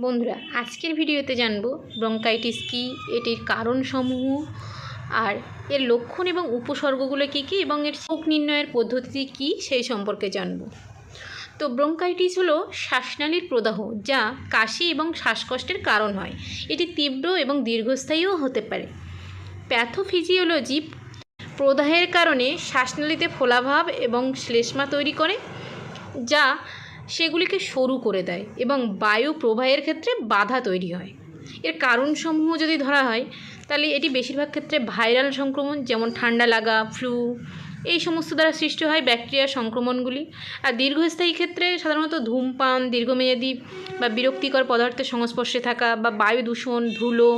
বন্ধুরা, আজকের ভিডিওতে জানবো ব্রঙ্কাইটিস কী, এটির কারণসমূহ, আর এর লক্ষণ এবং উপসর্গগুলো কী কী এবং এর রোগ নির্ণয়ের পদ্ধতি কী সেই সম্পর্কে জানবো। তো ব্রঙ্কাইটিস হলো শ্বাসনালীর প্রদাহ, যা কাশি এবং শ্বাসকষ্টের কারণ হয়। এটি তীব্র এবং দীর্ঘস্থায়ীও হতে পারে। প্যাথোফিজিওলজি প্রদাহের কারণে শ্বাসনালীতে ফোলাভাব এবং শ্লেষ্মা তৈরি করে, যা সেগুলিকে সরু করে দেয় এবং বায়ু প্রবাহের ক্ষেত্রে বাধা তৈরি হয়। এর কারণসমূহ যদি ধরা হয় তাহলে এটি বেশিরভাগ ক্ষেত্রে ভাইরাল সংক্রমণ, যেমন ঠান্ডা লাগা, ফ্লু, এই সমস্ত দ্বারা সৃষ্টি হয় ব্যাকটেরিয়া সংক্রমণগুলি। আর দীর্ঘস্থায়ী ক্ষেত্রে সাধারণত ধূমপান, দীর্ঘমেয়াদী বা বিরক্তিকর পদার্থের সংস্পর্শে থাকা বা বায়ু দূষণ, ধুলো,